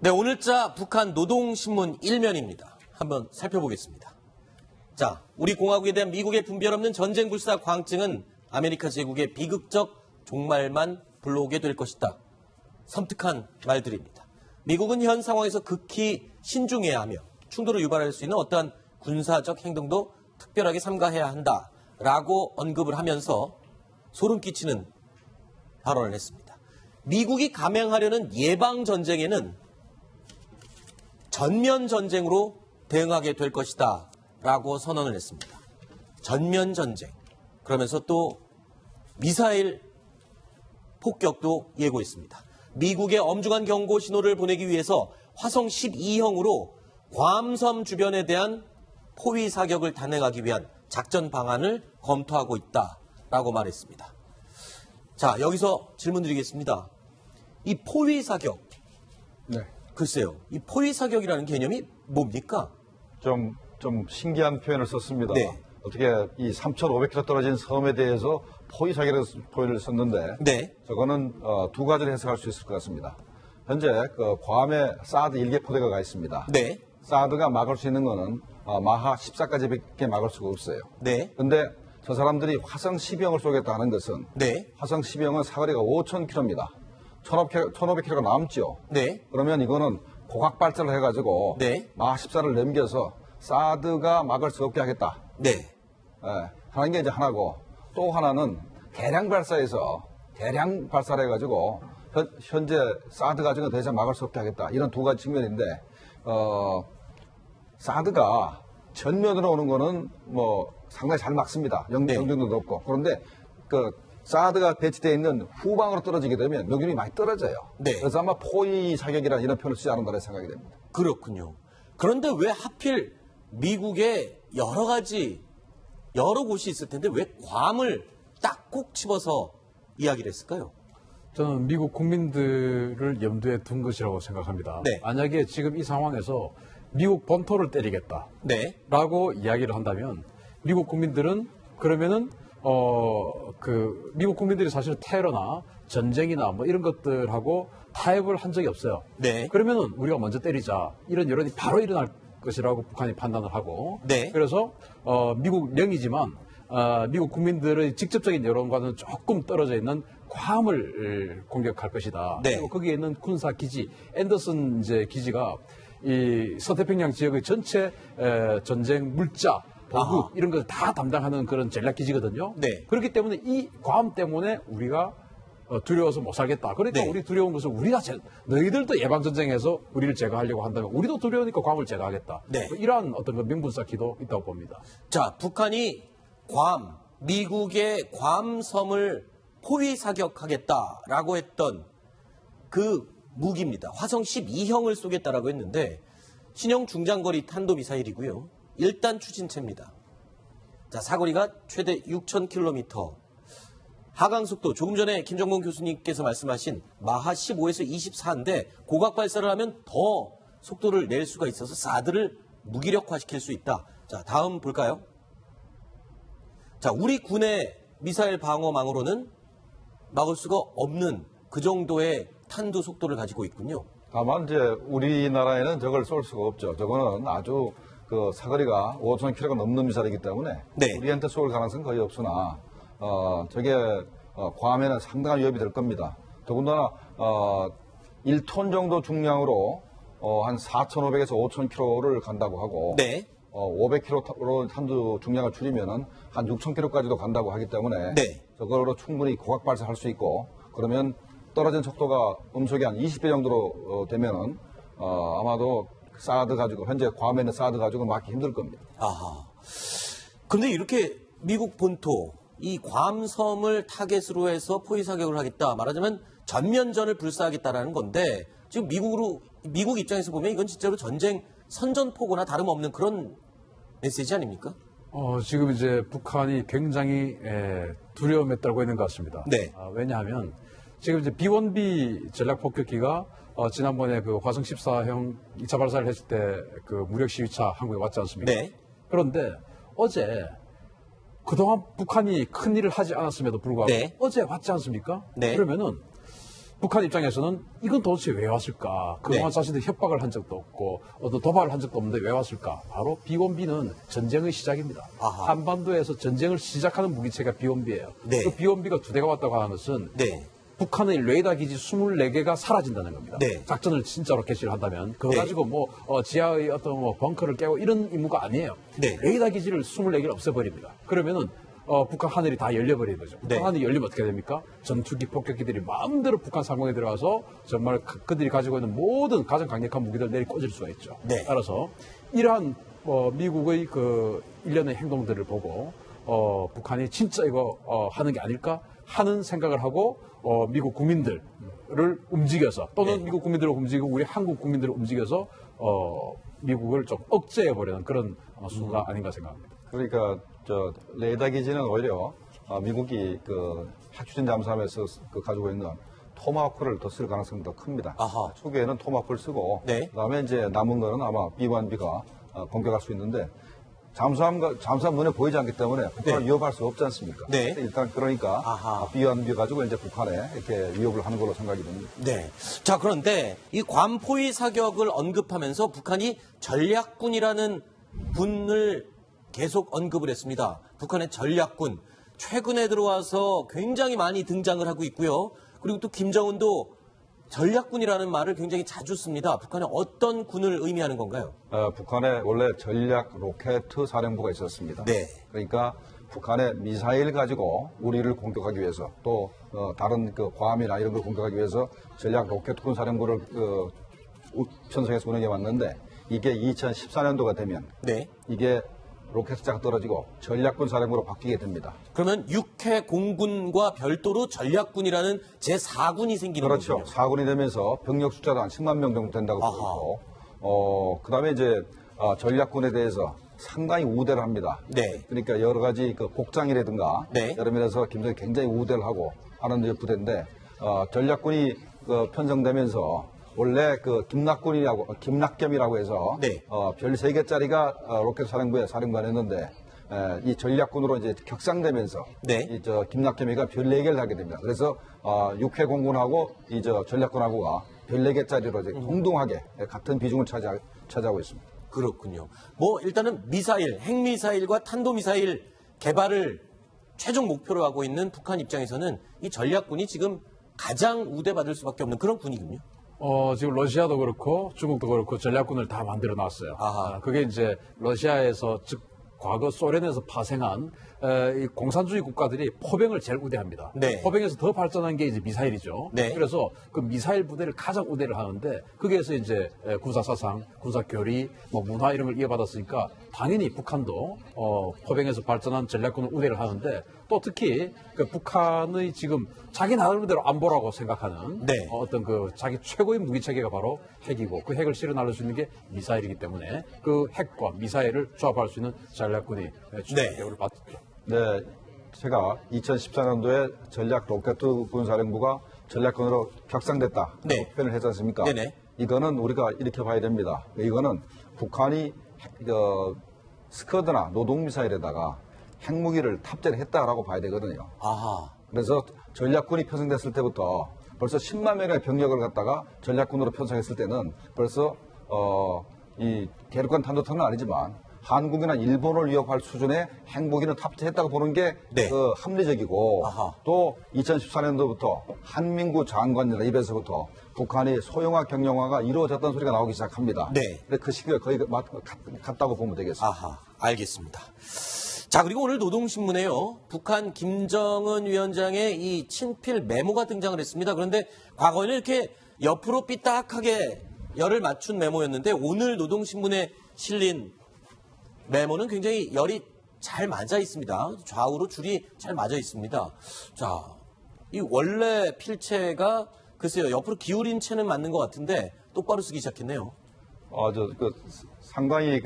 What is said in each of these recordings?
네, 오늘자 북한 노동신문 1면입니다. 한번 살펴보겠습니다. 자, 우리 공화국에 대한 미국의 분별 없는 전쟁 불사 광증은 아메리카 제국의 비극적 종말만 불러오게 될 것이다. 섬뜩한 말들입니다. 미국은 현 상황에서 극히 신중해야 하며 충돌을 유발할 수 있는 어떠한 군사적 행동도 특별하게 삼가해야 한다라고 언급을 하면서 소름 끼치는 발언을 했습니다. 미국이 감행하려는 예방전쟁에는 전면전쟁으로 대응하게 될 것이다 라고 선언을 했습니다. 전면전쟁. 그러면서 또 미사일 폭격도 예고했습니다. 미국의 엄중한 경고 신호를 보내기 위해서 화성 12형으로 괌섬 주변에 대한 포위 사격을 단행하기 위한 작전 방안을 검토하고 있다라고 말했습니다. 자, 여기서 질문 드리겠습니다. 이 포위 사격. 네. 글쎄요. 이 포위 사격이라는 개념이 뭡니까? 좀 신기한 표현을 썼습니다. 네. 어떻게 이 3,500km 떨어진 섬에 대해서 포위 사격이라는 표현을 썼는데 네. 저거는 두 가지로 해석할 수 있을 것 같습니다. 현재 그 괌에 사드 1개 포대가 가 있습니다. 네. 사드가 막을 수 있는 거는 마하 14까지밖에 막을 수가 없어요. 네. 그런데 저 사람들이 화성 12형을 쏘겠다는 것은 네. 화성 12형은 사거리가 5,000km입니다. 1,500km가 남죠. 네. 그러면 이거는 고각 발사를 해가지고 네. 마하 14를 넘겨서 사드가 막을 수 없게 하겠다. 네. 하는 게 이제 하나고 또 하나는 대량 발사해서 대량 발사를 해가지고 현재 사드 가지고 더 이상 막을 수 없게 하겠다. 이런 두 가지 측면인데 사드가 전면으로 오는 거는 뭐 상당히 잘 막습니다. 영정도 높고. 그런데 그 사드가 배치되어 있는 후방으로 떨어지게 되면 명중률이 많이 떨어져요. 네. 그래서 아마 포위 사격이라는 이런 표현을 쓰지 않는다는 생각이 됩니다. 그렇군요. 그런데 왜 하필 미국에 여러 곳이 있을 텐데 왜 괌을 딱 꼭 집어서 이야기를 했을까요? 저는 미국 국민들을 염두에 둔 것이라고 생각합니다. 네. 만약에 지금 이 상황에서 미국 본토를 때리겠다. 네. 라고 이야기를 한다면 미국 국민들은 그러면은 미국 국민들이 사실 테러나 전쟁이나 뭐 이런 것들하고 타협을 한 적이 없어요. 네. 그러면은 우리가 먼저 때리자. 이런 여론이 바로 일어날 것이라고 북한이 판단을 하고. 네. 그래서 미국령이지만 미국 국민들의 직접적인 여론과는 조금 떨어져 있는 괌을 공격할 것이다. 네. 그리고 거기에 있는 군사 기지, 앤더슨 이제 기지가 이 서태평양 지역의 전체 전쟁 물자, 보급 이런 걸 다 담당하는 그런 전략 기지거든요. 네. 그렇기 때문에 이 괌 때문에 우리가 두려워서 못 살겠다. 그러니까 네. 우리 두려운 것은 너희들도 예방전쟁에서 우리를 제거하려고 한다면 우리도 두려우니까 괌을 제거하겠다. 네. 이러한 어떤 그 명분 쌓기도 있다고 봅니다. 자, 북한이 미국의 괌섬을 포위 사격하겠다라고 했던 그 무기입니다. 화성 12형을 쏘겠다라고 했는데 신형 중장거리 탄도미사일이고요. 1단 추진체입니다. 자, 사거리가 최대 6,000km. 하강속도 조금 전에 김정곤 교수님께서 말씀하신 마하 15에서 24인데 고각 발사를 하면 더 속도를 낼 수가 있어서 사드를 무기력화시킬 수 있다. 자, 다음 볼까요? 자, 우리 군의 미사일 방어망으로는 막을 수가 없는 그 정도의 탄도 속도를 가지고 있군요. 다만 이제 우리나라에는 저걸 쏠 수가 없죠. 저거는 아주 그 사거리가 5,000km가 넘는 미사일이기 때문에 네. 우리한테 쏠 가능성은 거의 없으나 저게 괌에는 상당한 위협이 될 겁니다. 더군다나 1톤 정도 중량으로 한 4,500에서 5,000km를 간다고 하고 네. 500km로 탄두 중량을 줄이면은 한 6,000km까지도 간다고 하기 때문에 네. 저거로 충분히 고각 발사할 수 있고 그러면 떨어진 속도가 음속이 한 20배 정도로 되면은 아마도 사드 가지고 현재 괌에 있는 사드 가지고 막기 힘들 겁니다. 아하. 근데 이렇게 미국 본토 이 괌섬을 타겟으로 해서 포위 사격을 하겠다. 말하자면 전면전을 불사하겠다라는 건데 지금 미국 입장에서 보면 이건 진짜로 전쟁 선전포고나 다름없는 그런 메시지 아닙니까? 지금 이제 북한이 굉장히 두려움에 떨고 있는 것 같습니다. 네. 왜냐하면 지금 이제 B-1B 전략 폭격기가 지난번에 그 화성 14형 2차 발사를 했을 때 그 무력 시위차 한국에 왔지 않습니까? 네. 그런데 어제 그동안 북한이 큰 일을 하지 않았음에도 불구하고 네. 어제 왔지 않습니까? 네. 그러면은 북한 입장에서는 이건 도대체 왜 왔을까? 그동안 네. 자신들 협박을 한 적도 없고 어떤 도발을 한 적도 없는데 왜 왔을까? 바로 B1B는 전쟁의 시작입니다. 아하. 한반도에서 전쟁을 시작하는 무기체가 B1B예요. 네. 그 B1B가 2대가 왔다고 하는 것은 네. 북한의 레이더 기지 24개가 사라진다는 겁니다. 네. 작전을 진짜로 개시를 한다면 그거 네. 가지고 지하의 어떤 벙커를 깨고 이런 임무가 아니에요. 네. 레이더 기지를 24개를 없애버립니다. 그러면은 북한 하늘이 다 열려버리는 거죠. 북한 네. 하늘이 열리면 어떻게 됩니까? 전투기, 폭격기들이 마음대로 북한 상공에 들어가서 정말 그들이 가지고 있는 모든 가장 강력한 무기들 내리 꽂을 수가 있죠. 네. 따라서 이러한 미국의 그 일련의 행동들을 보고 북한이 진짜 이거 하는 게 아닐까 하는 생각을 하고 미국 국민들을 움직여서 또는 네. 미국 국민들을 움직이고 우리 한국 국민들을 움직여서 미국을 좀 억제해 보려는 그런 수가 아닌가 생각합니다. 그러니까 저 레이더 기지는 오히려 미국이 그 핵추진 잠수함에서 가지고 있는 토마호크를 더 쓸 가능성이 더 큽니다. 아하. 초기에는 토마호크를 쓰고 네. 그다음에 이제 남은 거는 아마 B1B가 공격할 수 있는데 잠수함 눈에 보이지 않기 때문에 북한을 네. 위협할 수 없지 않습니까? 네. 일단 그러니까 아하. B1B 가지고 이제 북한에 이렇게 위협을 하는 걸로 생각이 됩니다. 네. 자, 그런데 이 괌 포위 사격을 언급하면서 북한이 전략군이라는 군을 계속 언급을 했습니다. 북한의 전략군. 최근에 들어와서 굉장히 많이 등장을 하고 있고요. 그리고 또 김정은도 전략군이라는 말을 굉장히 자주 씁니다. 북한의 어떤 군을 의미하는 건가요? 북한에 원래 전략 로켓 사령부가 있었습니다. 네. 그러니까 북한의 미사일 가지고 우리를 공격하기 위해서 또 다른 그 괌이나 이런 걸 공격하기 위해서 전략 로켓군 사령부를 편성해서 운영해 왔는데 이게 2014년도가 되면 네. 이게 로켓 숫자가 떨어지고 전략군 사령부로 바뀌게 됩니다. 그러면 육해 공군과 별도로 전략군이라는 제4군이 생기는 그렇죠. 거군요. 4군이 되면서 병력 숫자도 한 10만 명 정도 된다고 아하. 보고 있고, 그다음에 이제 전략군에 대해서 상당히 우대를 합니다. 네. 그러니까 여러 가지 그 곡장이라든가 네. 여러 면에서 김정이 굉장히 우대를 하고 하는 부대인데 전략군이 편성되면서 원래 그 김낙겸이라고 해서 네. 별 3개짜리가 로켓 사령부에 사령관이었는데 이 전략군으로 이제 격상되면서 네. 김낙겸이가 별 4개를 하게 됩니다. 그래서 육해 공군하고 이 전략군하고가 별 4개짜리로 이제 동등하게 같은 비중을 차지하고 있습니다. 그렇군요. 뭐 일단은 미사일, 핵미사일과 탄도미사일 개발을 최종 목표로 하고 있는 북한 입장에서는 이 전략군이 지금 가장 우대받을 수밖에 없는 그런 군이군요. 지금 러시아도 그렇고 중국도 그렇고 전략군을 다 만들어 놨어요. 아하. 그게 이제 러시아에서 즉 과거 소련에서 파생한 이 공산주의 국가들이 포병을 제일 우대합니다. 네. 포병에서 더 발전한 게 이제 미사일이죠. 네. 그래서 그 미사일 부대를 가장 우대를 하는데 거기에서 이제 군사 사상, 군사 교리, 뭐 문화 이런 걸 이어받았으니까 당연히 북한도 포병에서 발전한 전략군을 우대를 하는데 또 특히 그 북한의 지금 자기 나름대로 안보라고 생각하는 네. 어떤 그 자기 최고의 무기 체계가 바로 핵이고 그 핵을 실어 날릴 수 있는 게 미사일이기 때문에 그 핵과 미사일을 조합할 수 있는 전략군이 주력을 받죠. 네, 제가 2014년도에 전략 로켓군 사령부가 전략군으로 격상됐다. 네. 표현을 했지 않습니까? 네네. 이거는 우리가 이렇게 봐야 됩니다. 이거는 북한이 스커드나 노동미사일에다가 핵무기를 탑재를 했다라고 봐야 되거든요. 아하. 그래서 전략군이 편성됐을 때부터 벌써 10만 명의 병력을 갖다가 전략군으로 편성했을 때는 벌써 이 대륙간 탄도탄은 아니지만 한국이나 일본을 위협할 수준의 핵무기는 탑재했다고 보는 게 네. 합리적이고 아하. 또 2014년도부터 한민구 장관들 입에서부터 북한이 소형화 경영화가 이루어졌다는 소리가 나오기 시작합니다. 네. 근데 그 시기가 거의 같다고 보면 되겠습니다. 아하. 알겠습니다. 자, 그리고 오늘 노동신문에요. 북한 김정은 위원장의 이 친필 메모가 등장을 했습니다. 그런데 과거에는 이렇게 옆으로 삐딱하게 열을 맞춘 메모였는데 오늘 노동신문에 실린 메모는 굉장히 열이 잘 맞아 있습니다. 좌우로 줄이 잘 맞아 있습니다. 자, 이 원래 필체가 글쎄요, 옆으로 기울인 채는 맞는 것 같은데 똑바로 쓰기 시작했네요. 상당히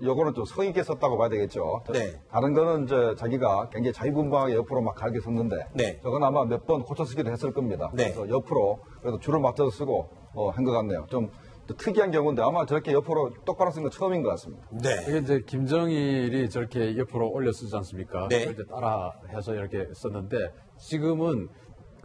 요거는 좀 성의 있게 썼다고 봐야 되겠죠. 네. 다른 거는 자기가 굉장히 자유분방하게 옆으로 막 갈게 썼는데. 네. 저건 아마 몇 번 고쳐 쓰기도 했을 겁니다. 네. 그래서 옆으로 그래도 줄을 맞춰서 쓰고 한 것 같네요. 좀 특이한 경우인데 아마 저렇게 옆으로 똑바로 쓴 건 처음인 것 같습니다. 네. 이게 이제 김정일이 저렇게 옆으로 올려 쓰지 않습니까? 네. 그걸 이제 따라 해서 이렇게 썼는데 지금은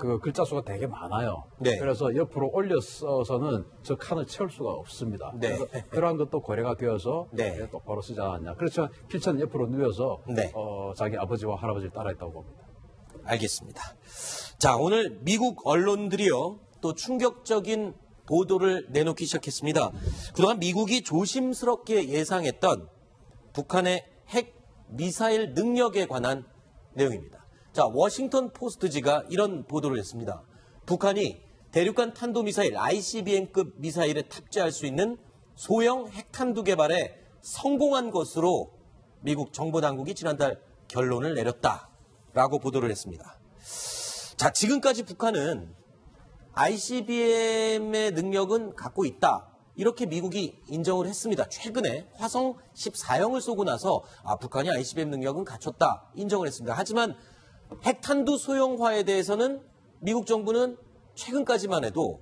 그 글자 수가 되게 많아요. 네. 그래서 옆으로 올려서는 저 칸을 채울 수가 없습니다. 네. 그래서 그러한 것도 고려가 되어서 네. 똑바로 쓰지 않았냐. 그렇지만 필자는 옆으로 누워서 네. 자기 아버지와 할아버지를 따라했다고 봅니다. 알겠습니다. 자, 오늘 미국 언론들이요, 또 충격적인 보도를 내놓기 시작했습니다. 그동안 미국이 조심스럽게 예상했던 북한의 핵 미사일 능력에 관한 내용입니다. 자, 워싱턴 포스트지가 이런 보도를 했습니다. 북한이 대륙간 탄도미사일 ICBM급 미사일에 탑재할 수 있는 소형 핵탄두 개발에 성공한 것으로 미국 정보당국이 지난달 결론을 내렸다라고 보도를 했습니다. 자, 지금까지 북한은 ICBM의 능력은 갖고 있다, 이렇게 미국이 인정을 했습니다. 최근에 화성 14형을 쏘고 나서 북한이 ICBM 능력은 갖췄다 인정을 했습니다. 하지만 핵탄두 소형화에 대해서는 미국 정부는 최근까지만 해도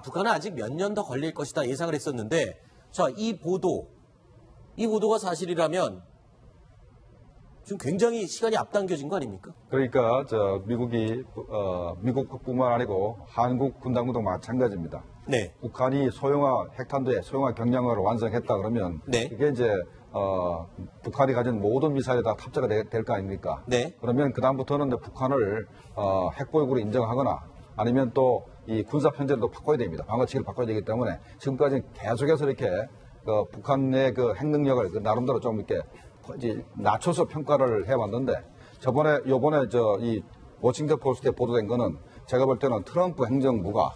북한은 아직 몇 년 더 걸릴 것이다 예상을 했었는데, 자, 이 보도가 사실이라면 지금 굉장히 시간이 앞당겨진 거 아닙니까? 그러니까 미국뿐만 아니고 한국 군당국도 마찬가지입니다. 네. 북한이 소형화 핵탄두의 소형화 경량화를 완성했다 그러면 네. 이게 이제 북한이 가진 모든 미사일에 다 탑재가 될 거 아닙니까? 네. 그러면 그 다음부터는 북한을 핵보육으로 인정하거나 아니면 또 이 군사 편제도 바꿔야 됩니다. 방어치기를 바꿔야 되기 때문에 지금까지 계속해서 이렇게 북한의 그 핵 능력을 나름대로 좀 이렇게 이제 낮춰서 평가를 해왔는데, 요번에 이 워싱턴 포스트에 보도된 거는 제가 볼 때는 트럼프 행정부가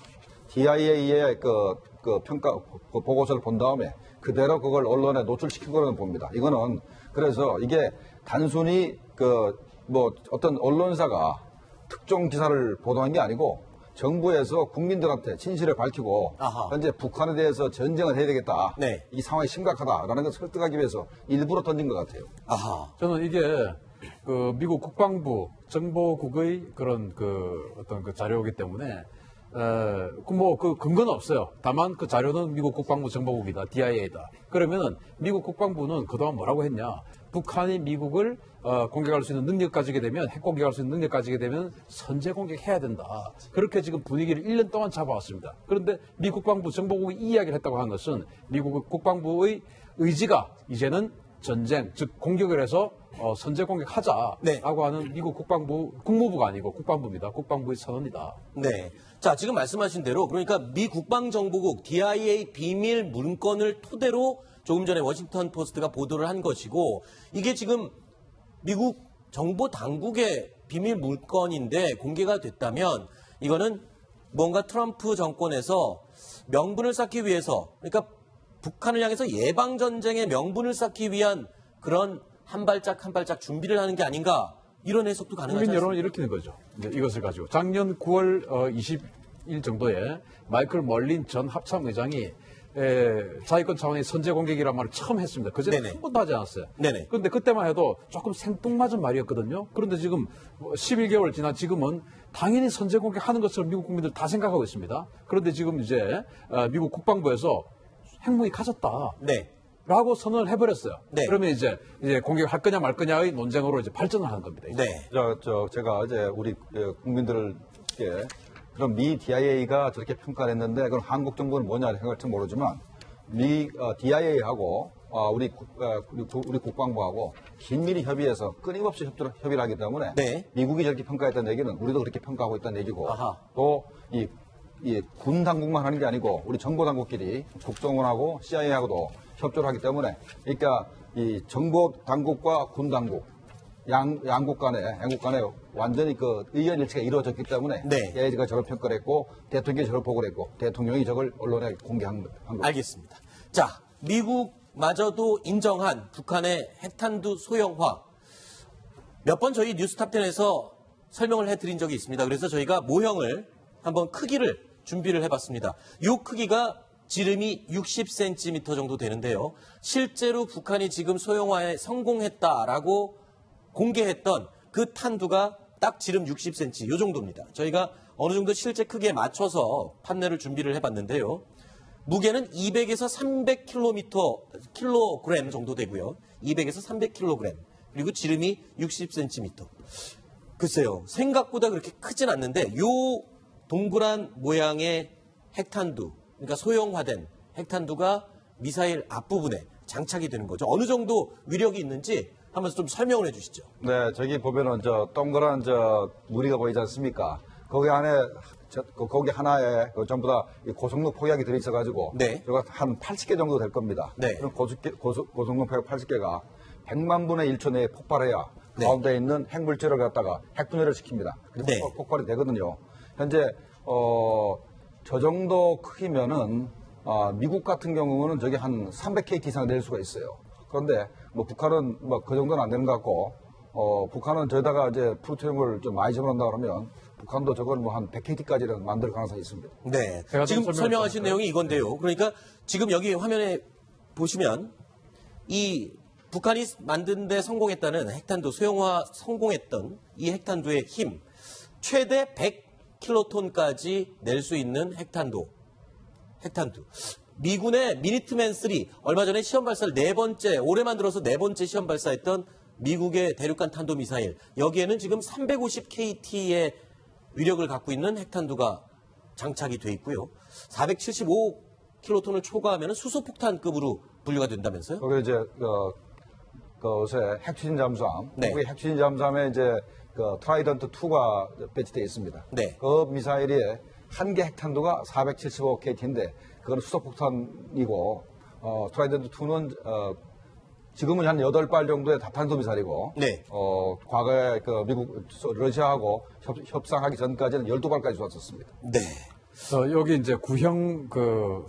DIA의 그 평가 그 보고서를 본 다음에 그대로 그걸 언론에 노출시킨 거라고 봅니다. 이거는 그래서 이게 단순히 어떤 언론사가 특정 기사를 보도한 게 아니고 정부에서 국민들한테 진실을 밝히고 아하. 현재 북한에 대해서 전쟁을 해야 되겠다. 네. 이 상황이 심각하다라는 걸 설득하기 위해서 일부러 던진 것 같아요. 아하. 저는 이게 그 미국 국방부 정보국의 그런 어떤 자료이기 때문에 그 근거는 없어요. 다만 그 자료는 미국 국방부 정보국이다, DIA다. 그러면은 미국 국방부는 그동안 뭐라고 했냐? 북한이 미국을 공격할 수 있는 능력 가지게 되면, 핵 공격할 수 있는 능력 가지게 되면 선제 공격해야 된다. 그렇게 지금 분위기를 1년 동안 잡아왔습니다. 그런데 미 국방부 정보국이 이 이야기를 했다고 하는 것은 미국 국방부의 의지가 이제는 전쟁, 즉 공격을 해서 선제 공격하자라고 네. 하는 미국 국무부가 아니고 국방부입니다. 국방부의 선언이다. 네. 자, 지금 말씀하신 대로 그러니까 미 국방정보국 DIA 비밀 문건을 토대로 조금 전에 워싱턴 포스트가 보도를 한 것이고, 이게 지금 미국 정보 당국의 비밀 문건인데 공개가 됐다면 이거는 뭔가 트럼프 정권에서 명분을 쌓기 위해서, 그러니까 북한을 향해서 예방전쟁의 명분을 쌓기 위한 그런 한 발짝 한 발짝 준비를 하는 게 아닌가, 이런 해석도 가능하지 국민 않습니까? 여론을 일으키는 거죠. 이것을 가지고 작년 9월 20일 정도에 마이클 멀린 전 합참의장이 자위권 차원의 선제 공격이라는 말을 처음 했습니다. 그전에 네네. 한 번도 하지 않았어요. 네네. 그런데 그때만 해도 조금 생뚱맞은 말이었거든요. 그런데 지금 11개월 지난 지금은 당연히 선제 공격하는 것처럼 미국 국민들 다 생각하고 있습니다. 그런데 지금 이제 미국 국방부에서 핵무기 가졌다. 네. 라고 선언을 해버렸어요. 네. 그러면 이제 공격할 거냐 말 거냐의 논쟁으로 이제 발전을 하는 겁니다. 이제. 네. 제가 이제 우리 국민들께 그럼 미 DIA가 저렇게 평가를 했는데 그럼 한국 정부는 뭐냐 생각할지 모르지만 미 DIA하고 우리 국방부하고 긴밀히 협의해서 끊임없이 협의를 하기 때문에 네. 미국이 저렇게 평가했다는 얘기는 우리도 그렇게 평가하고 있다는 얘기고, 아하. 또 이 군 당국만 하는 게 아니고 우리 정보 당국끼리 국정원하고 CIA하고도 협조를 하기 때문에, 그러니까 이 정보 당국과 군 당국 양국 간에 완전히 그 의견 일치가 이루어졌기 때문에 네. DIA가 저걸 평가를 했고 대통령이 저걸 보고를 했고 대통령이 저걸 언론에 공개한 거죠. 알겠습니다. 자, 미국마저도 인정한 북한의 핵탄두 소형화. 몇 번 저희 뉴스탑10에서 설명을 해드린 적이 있습니다. 그래서 저희가 모형을 한번 크기를 준비를 해봤습니다. 이 크기가 지름이 60cm 정도 되는데요. 실제로 북한이 지금 소형화에 성공했다라고 공개했던 그 탄두가 딱 지름 60cm, 이 정도입니다. 저희가 어느 정도 실제 크기에 맞춰서 판넬을 준비를 해봤는데요. 무게는 200에서 300kg 정도 되고요. 200에서 300kg. 그리고 지름이 60cm. 글쎄요. 생각보다 그렇게 크진 않는데 요 동그란 모양의 핵탄두, 그러니까 소형화된 핵탄두가 미사일 앞부분에 장착이 되는 거죠. 어느 정도 위력이 있는지 한번 좀 설명을 해 주시죠. 네, 저기 보면은 동그란 무늬가 보이지 않습니까? 거기 안에 거기 하나에 전부 다 고성능 폭약이 들어있어가지고 네. 저거 한 80개 정도 될 겁니다. 네. 그럼 고성능 폭약 80개가 100만 분의 1초 내에 폭발해야 네. 가운데 있는 핵물질을 갖다가 핵분해를 시킵니다. 그래서 네. 폭발이 되거든요. 현재 저 정도 크기면은 미국 같은 경우는 저게 한 300KT 이상 낼 수가 있어요. 그런데 뭐 북한은 뭐 그 정도는 안 되는 것 같고 북한은 저기다가 이제 플루토늄을 좀 많이 집어넣는다 그러면 북한도 저걸 뭐 한 100KT까지는 만들 가능성이 있습니다. 네. 제가 좀 지금 설명을 설명하신 드릴까요? 내용이 이건데요. 그러니까 지금 여기 화면에 보시면 이 북한이 만든 데 성공했다는 핵탄두 소형화 성공했던 이 핵탄두의 힘 최대 100킬로톤까지 낼 수 있는 핵탄두. 미군의 미니트맨 3 얼마 전에 시험 발사를 올해 만들어서 네 번째 시험 발사했던 미국의 대륙간 탄도미사일 여기에는 지금 350KT의 위력을 갖고 있는 핵탄두가 장착이 돼 있고요. 475킬로톤을 초과하면 수소폭탄급으로 분류가 된다면서요? 거기 이제 요새 핵추진 잠수함, 네. 미국의 핵추진 잠수함에 이제 트라이던트 2가 배치되어 있습니다. 네. 그 미사일이 한 개 핵탄두가 475KT인데 그건 수소폭탄이고 트라이던트 2는 지금은 한 8발 정도의 다탄도 미사일이고 네. 과거에 미국 러시아하고 협상하기 전까지는 12발까지 쏘았었습니다. 네. 여기 이제 구형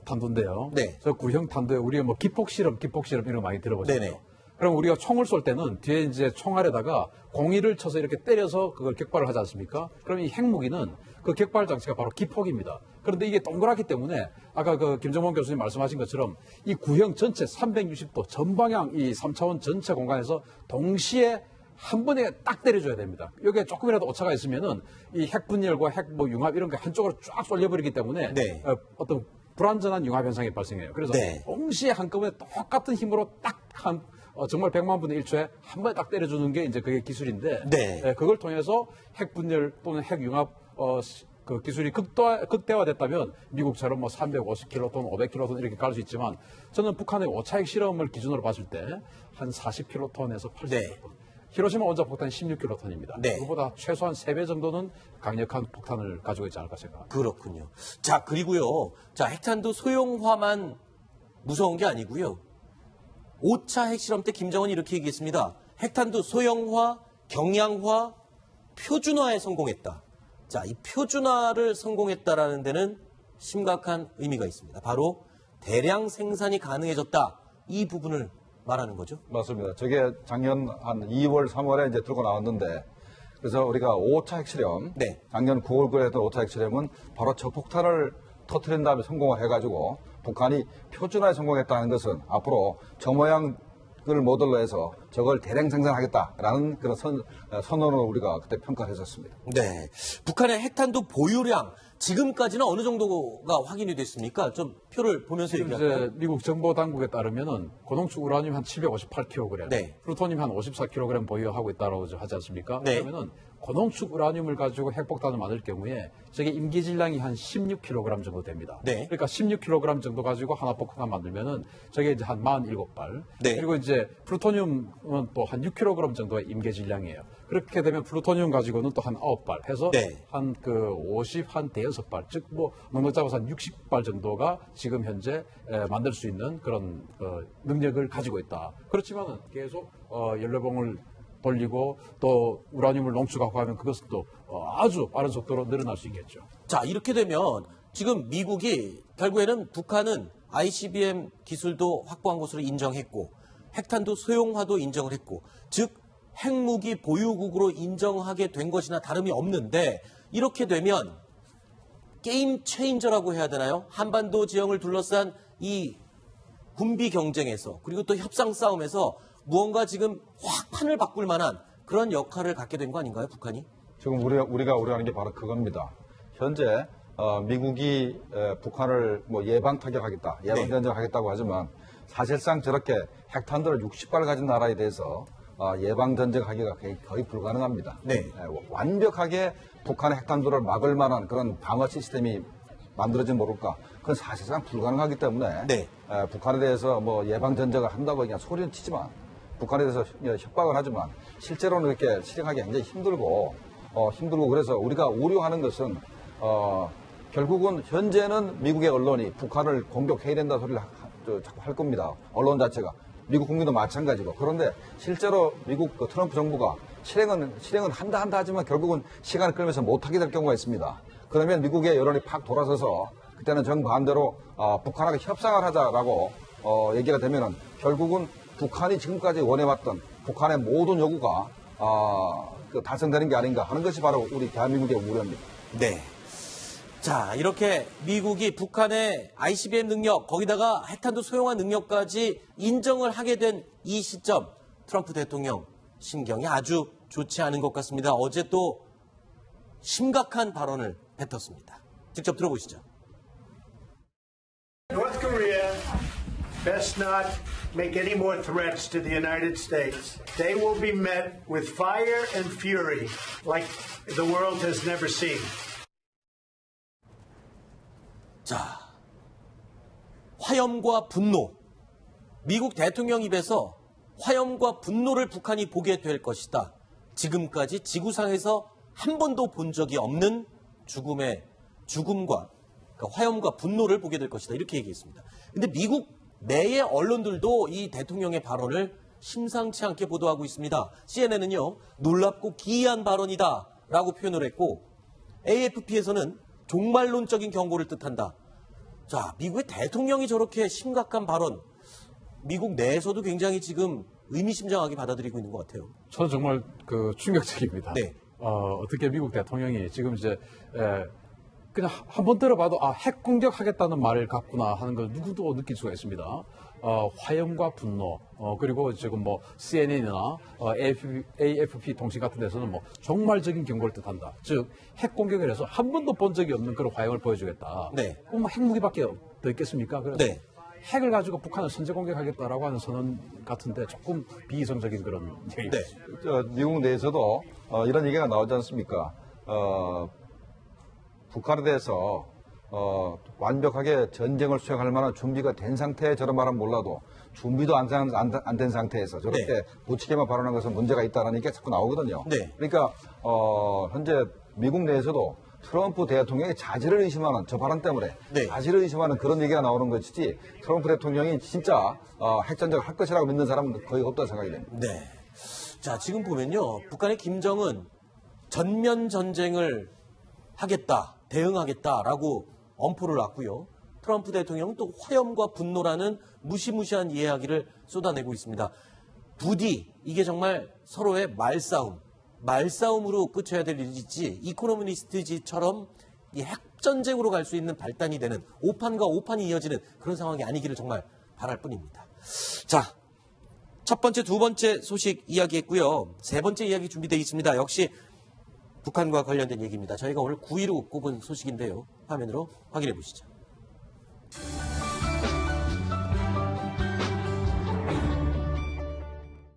탄두인데요. 네. 저 구형 탄두에 우리가 뭐 기폭 실험 이런 거 많이 들어보셨죠? 네네. 그럼 우리가 총을 쏠 때는 뒤에 이제 총알에다가 공이를 쳐서 이렇게 때려서 그걸 격발을 하지 않습니까? 그럼 이 핵무기는 그 격발 장치가 바로 기폭입니다. 그런데 이게 동그랗기 때문에 아까 김정범 교수님 말씀하신 것처럼 이 구형 전체 360도 전방향 이 3차원 전체 공간에서 동시에 한 번에 딱 때려줘야 됩니다. 여기에 조금이라도 오차가 있으면은 이 핵 분열과 핵 융합 이런 게 한쪽으로 쫙 쏠려버리기 때문에 네. 어떤 불완전한 융합 현상이 발생해요. 그래서 네. 동시에 한꺼번에 똑같은 힘으로 정말 100만 분의 1초에 한 번에 딱 때려주는 게 이제 그게 기술인데 네. 그걸 통해서 핵 분열 또는 핵 융합 그 기술이 극대화됐다면 미국처럼 뭐 350킬로톤, 500킬로톤 이렇게 갈 수 있지만 저는 북한의 5차 핵 실험을 기준으로 봤을 때 한 40킬로톤에서 80킬로톤. 네. 히로시마 원자 폭탄이 16킬로톤입니다. 네. 그보다 최소한 3배 정도는 강력한 폭탄을 가지고 있지 않을까 생각합니다. 그렇군요. 자, 그리고요. 자, 핵탄두 소형화만 무서운 게 아니고요. 5차 핵실험 때 김정은이 이렇게 얘기했습니다. 핵탄두 소형화, 경량화, 표준화에 성공했다. 자, 이 표준화를 성공했다라는 데는 심각한 의미가 있습니다. 바로 대량 생산이 가능해졌다. 이 부분을 말하는 거죠. 맞습니다. 저게 작년 한 2월, 3월에 이제 들고 나왔는데 그래서 우리가 5차 핵실험, 네. 작년 9월에 했던 5차 핵실험은 바로 저 폭탄을 터트린 다음에 성공을 해가지고 북한이 표준화에 성공했다는 것은 앞으로 저 모양을 모델로 해서 저걸 대량 생산하겠다라는 그런 선언을 우리가 그때 평가를 했었습니다. 네. 북한의 핵탄두 보유량 지금까지는 어느 정도가 확인이 됐습니까? 좀 표를 보면서 지금 얘기할까요? 이제 미국 정보 당국에 따르면은 고농축 우라늄 한 758kg, 네. 플루토늄 한 54kg 보유하고 있다고 하지 않습니까? 네. 그러면은 고농축 우라늄을 가지고 핵폭탄을 만들 경우에 저게 임기 질량이 한 16kg 정도 됩니다. 네. 그러니까 16kg 정도 가지고 하나 폭탄 만들면은 저게 이제 한 47발. 네. 그리고 이제 플루토늄은 또 한 6kg 정도의 임계 질량이에요. 그렇게 되면 플루토늄 가지고는 또 한 9발 해서 네. 한 50, 한 대여섯 발, 즉 뭐 넉넉 잡아서 한 60발 정도가 지금 현재 만들 수 있는 그런 능력을 가지고 있다. 그렇지만은 계속 연료봉을 돌리고 또 우라늄을 농축하고 하면 그것은 또 아주 빠른 속도로 늘어날 수 있겠죠. 자, 이렇게 되면 지금 미국이 결국에는 북한은 ICBM 기술도 확보한 것으로 인정했고 핵탄두 소형화도 인정을 했고 즉 핵무기 보유국으로 인정하게 된 것이나 다름이 없는데 이렇게 되면 게임 체인저라고 해야 되나요? 한반도 지형을 둘러싼 이 군비 경쟁에서 그리고 또 협상 싸움에서 무언가 지금 확 판을 바꿀 만한 그런 역할을 갖게 된 거 아닌가요, 북한이? 지금 우리가 우려하는 게 바로 그겁니다. 현재 미국이 북한을 뭐 예방 타격하겠다, 예방 네. 전쟁하겠다고 하지만 사실상 저렇게 핵탄두를 60발 가진 나라에 대해서 예방 전쟁하기가 거의 불가능합니다. 네. 완벽하게 북한의 핵탄두를 막을 만한 그런 방어 시스템이 만들어지면 모를까. 그건 사실상 불가능하기 때문에 네. 북한에 대해서 뭐 예방 전쟁을 한다고 그냥 소리는 치지만 북한에 대해서 협박을 하지만 실제로는 이렇게 실행하기 굉장히 힘들고 그래서 우리가 우려하는 것은 결국은 현재는 미국의 언론이 북한을 공격해야 된다 소리를 자꾸 할 겁니다. 언론 자체가. 미국 국민도 마찬가지고. 그런데 실제로 미국 트럼프 정부가 실행은 한다 하지만 결국은 시간을 끌면서 못하게 될 경우가 있습니다. 그러면 미국의 여론이 팍 돌아서서 그때는 정반대로 북한하고 협상을 하자라고 얘기가 되면은 결국은 북한이 지금까지 원해왔던 북한의 모든 요구가 달성되는 게 아닌가 하는 것이 바로 우리 대한민국의 우려입니다. 네. 자, 이렇게 미국이 북한의 ICBM 능력, 거기다가 핵탄두 소형화 능력까지 인정을 하게 된 이 시점, 트럼프 대통령 심경이 아주 좋지 않은 것 같습니다. 어제 또 심각한 발언을 뱉었습니다. 직접 들어보시죠. North Korea best not make any more threats to the United States. They will be met with fire and fury like the world has never seen. 자, 화염과 분노. 미국 대통령 입에서 화염과 분노를 북한이 보게 될 것이다. 지금까지 지구상에서 한 번도 본 적이 없는 죽음과 그러니까 화염과 분노를 보게 될 것이다. 이렇게 얘기했습니다. 근데 미국 내의 언론들도 이 대통령의 발언을 심상치 않게 보도하고 있습니다. CNN은요, 놀랍고 기이한 발언이다 라고 표현을 했고, AFP에서는 종말론적인 경고를 뜻한다. 자, 미국의 대통령이 저렇게 심각한 발언, 미국 내에서도 굉장히 지금 의미심장하게 받아들이고 있는 것 같아요. 저는 정말 충격적입니다. 네. 어떻게 미국 대통령이 지금 이제 그냥 한 번 들어봐도 핵 공격하겠다는 말을 갖구나 하는 걸 누구도 느낄 수가 있습니다. 화염과 분노, 그리고 지금 뭐 CNN이나 AFP 통신 같은 데서는 뭐 종말적인 경고를 뜻한다. 즉, 핵 공격을 해서 한 번도 본 적이 없는 그런 화염을 보여주겠다. 네. 그럼 뭐 핵무기밖에 더 있겠습니까? 그래서 네. 핵을 가지고 북한을 선제 공격하겠다라고 하는 선언 같은데 조금 비이성적인 그런 얘기입니다. 네. 미국 내에서도 이런 얘기가 나오지 않습니까? 북한에 대해서 완벽하게 전쟁을 수행할 만한 준비가 된 상태에 저런 말은 몰라도 준비도 안 된 상태에서 저렇게 네. 부치게만 발언한 것은 문제가 있다는 얘기가 자꾸 나오거든요. 네. 그러니까 현재 미국 내에서도 트럼프 대통령의 자질을 의심하는 저 발언 때문에 네. 자질을 의심하는 그런 얘기가 나오는 것이지 트럼프 대통령이 진짜 핵전쟁을 할 것이라고 믿는 사람은 거의 없다고 생각이 됩니다. 네. 자, 지금 보면요. 북한의 김정은 전면 전쟁을 하겠다, 대응하겠다라고 엄포를 놨고요. 트럼프 대통령은 또 화염과 분노라는 무시무시한 이야기를 쏟아내고 있습니다. 부디 이게 정말 서로의 말싸움으로 끝쳐야 될 일이지 이코노미스트지처럼 이 핵전쟁으로 갈 수 있는 발단이 되는 오판과 오판이 이어지는 그런 상황이 아니기를 정말 바랄 뿐입니다. 자, 첫 번째, 두 번째 소식 이야기했고요. 세 번째 이야기 준비되어 있습니다. 역시 북한과 관련된 얘기입니다. 저희가 오늘 9위로 꼽은 소식인데요. 화면으로 확인해 보시죠.